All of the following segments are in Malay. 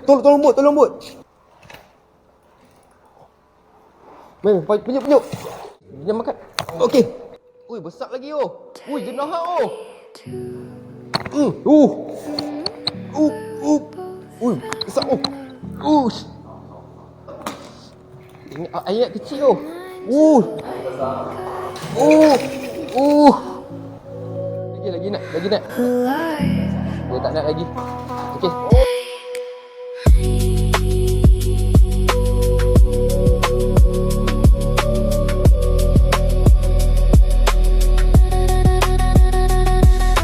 Tolong bot. Meh, penyuk. Jangan makan. Okey. Ui, besar lagi oh. Ui, jenah oh. Ui, besar oh. Ini ayat kecil oh. Lagi nak. Dia tak nak lagi. Okey.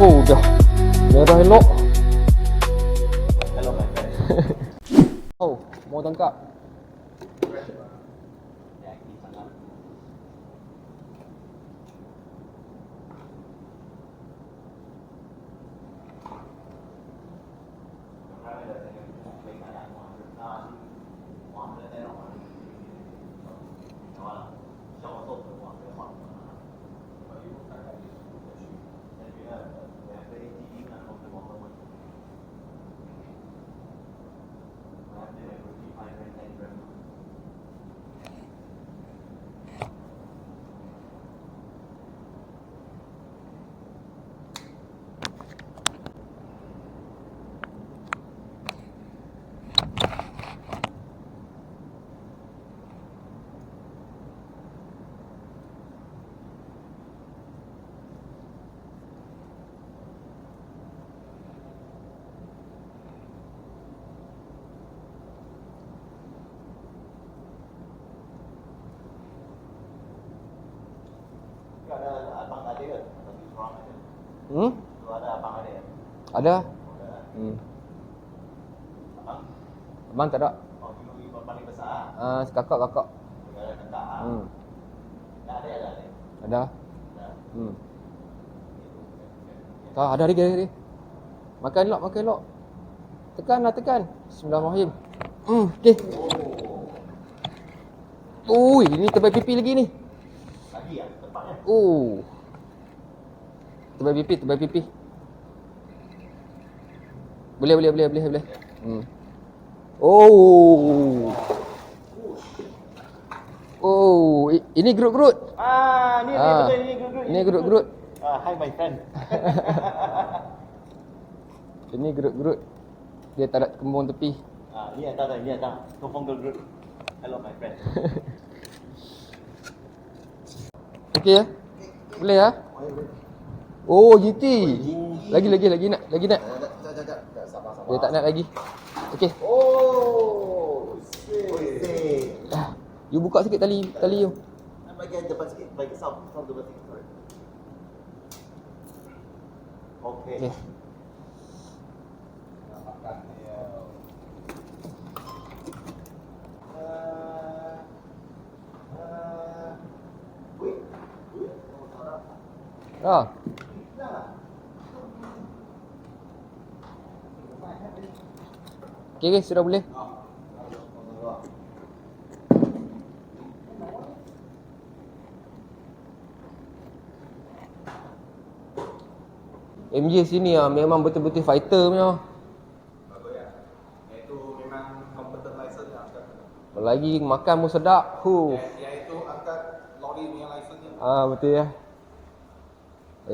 Oh, dah merah elok. Hello my friend. Oh, mau tangkap. Ada abang ada ke? Tapi seorang ada. Tu ada abang ada ya? Ada. Abang? Abang tak ada. Oh, ibu paling besar. Kakak. Ada kakak. Tak ada. Ada. Ada. Tak, ada lagi. Makan elok. Tekan. Bismillahirrahmanirrahim. Okey. Ui, ini terbaik pipi lagi ni. Lagi ya tempatnya. Terbaik pipi. Boleh. Ini gerut-gerut. Ni betul Ini gerut-gerut. Hi my friend. Ini gerut-gerut. Dia tak ada kembung tepi. Ni ada. Tumpang gerut. Hello my friend. Okey ya? Boleh ya? Oh, GT. Lagi nak. Sabar. Dia tak nak lagi. Okey. Oh, You buka sikit tali you. Bagian depan sikit, bagi sound depan sikit. Sorry. Okey. Makan dia. Wait. Okey, sudah boleh. MJ sini memang betul-betul fighter punya. Itu memang competent license yang angkat. Lagi makan pun sedap. Iaitu angkat lori punya license. Betul ya.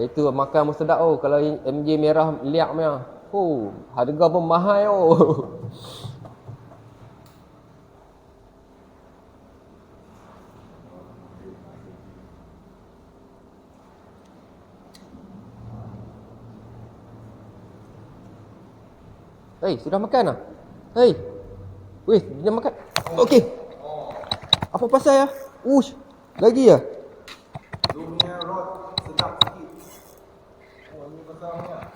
Itu makan pun sedap kalau MJ merah liak punya. Harga pun mahal Hei, sudah makan ah? Hei. Weh, dia makan. Okey. Apa pasal ya? Lagi ya? Lu punya rod sedap sikit. Ini besarnya.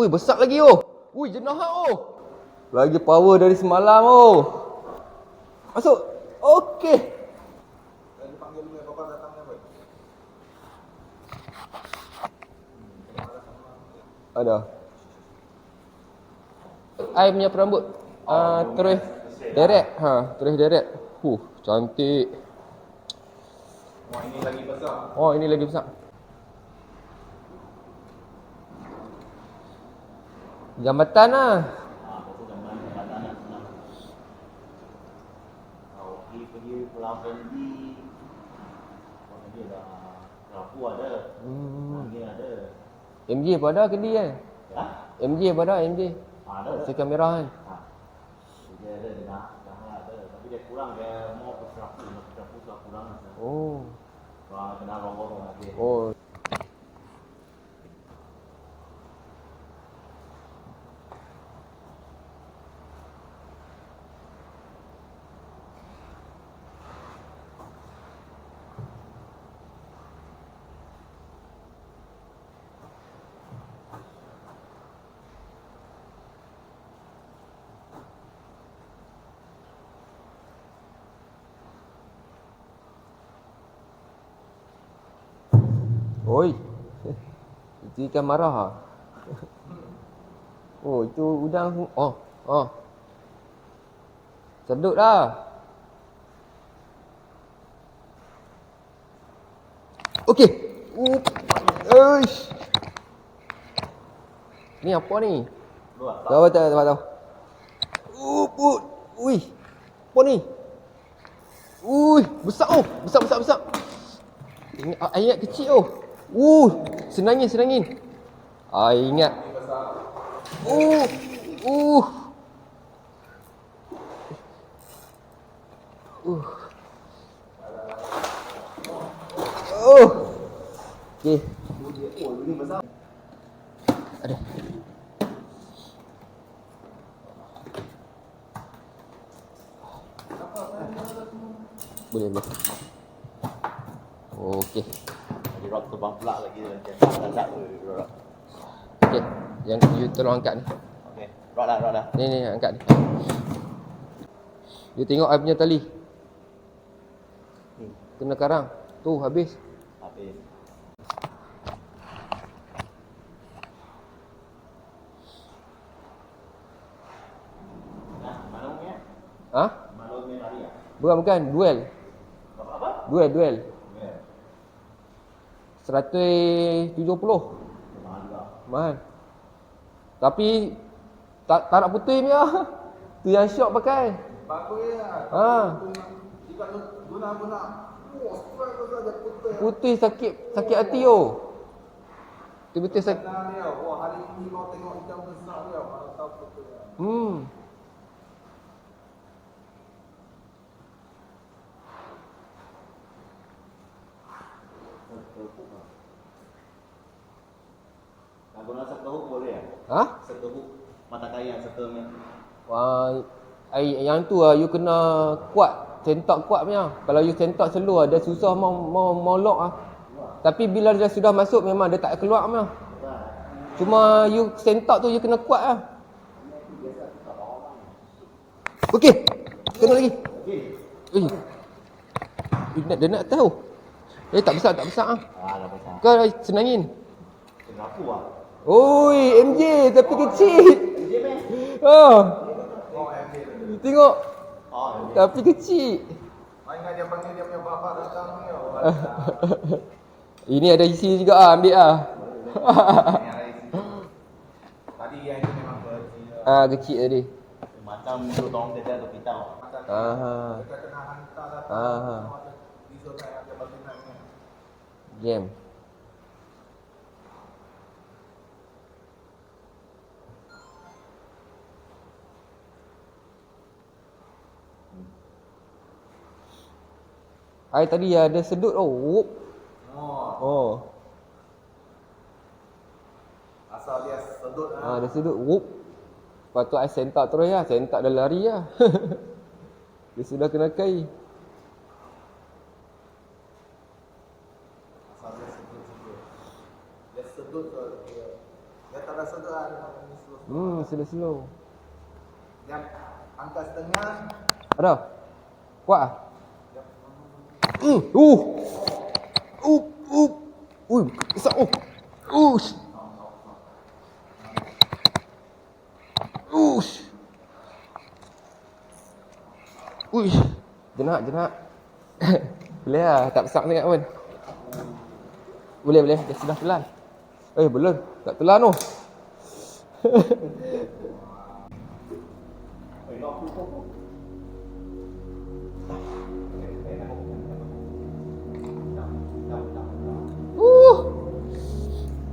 Besar lagi jenah Lagi power dari semalam Masuk. Okey. Tadi panggil lu ya, bapak datangnya boy. Ada. I punya perambut. Terus direct. Cantik. Wah, ini lagi besar. Oh, ini lagi besar. Jambatan lah. Betul jambatan nak senang. Pergi Pulau Fendi. Pulau Fendi Rapu ada. Mangin ada. MJ pun ada kedai kan? Ha? MJ pun ada, MJ. Ada. Second merah kan? Dia ada, dia dah ada. Tapi dia kurang, dia mau ke Rapu. Rapu sudah kurang. Oh. Kalau kena lorong lagi. Oh. Oi. Itu ikan marah ah. Oh, itu udang. Oh, oh. Sedut dah. Okey. Eish. Ni apa ni? Tahu tahu. Ui. Apa ni? Ui, besar oh. Besar. Ingat kecil oh. Senangin. Ingat. Okey. Ada. Boleh. Okey. Jadi rock terbang pula lagi. Tak. Okey. Yang you tolong angkat ni. Okey. Rock dah. Ni angkat ni. You tengok I punya tali. Kena karang. Tu habis. Malungnya? Ha? Malungnya tadi ya? Bukan. Duel. Apa? Duel. 170. Mahal. Tapi tak nak putih punya. Tu yang syok pakai. Bagus ya. Ha. Jika guna. Oh, saja putih. Putih sakit hati oh. Betul-betul sakit. Nah, dia. Wah, hari ini kau tengok ikan besar dia. Kalau tahu putih. Nak guna seteruk boleh ya? Ha? Seteruk mata kail yang seternya. Wah, yang tu you kena kuat, sentak kuat punya. Kalau you sentak slow dia susah mau lock ah. Tapi bila dia sudah masuk memang dia tak keluar punya. Cuma you sentak tu you kena kuat ah. Okey. Kena lagi. Dia nak tahu. Tak besar ah. Dah besar. Kau senangin. Kenapa ah? Oi, MJ tapi kecil. MJ meh? Tengok. Oh, Tapi kecil. Ingat dia panggil dia punya bapak datang ni. Ini ada isi juga ambil ah. Tadi yang itu memang kecil. Kecil tadi. macam lutong kita tu kita. Kita kena hantar datang. Di zona yang dia bagi naiknya. Game. Hai tadi ada sedut oh. Oh. Asal dia sedut Ada sedut whoop. Lepas tu I sentak terus lah. Sentak dah lari lah. Dia sudah kena kai. Asal dia sedut. Dia sedut tu dia tak ada sedut lah. Slow. Yang angkat setengah. Ada? Kuat ah? Besar Jenak. Boleh lah. tak besar sangat pun. Boleh. Dia sudah telan. Belum. Tak telan tu.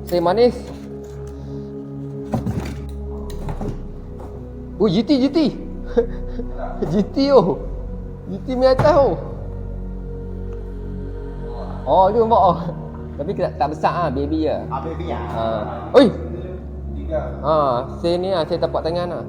Saya manis. GT. GT oh. GT mi atas oh. Dia mak oh. Tapi tak besar baby lah. Baby ya. Oi. 3. Saya ni saya tapak tangan lah.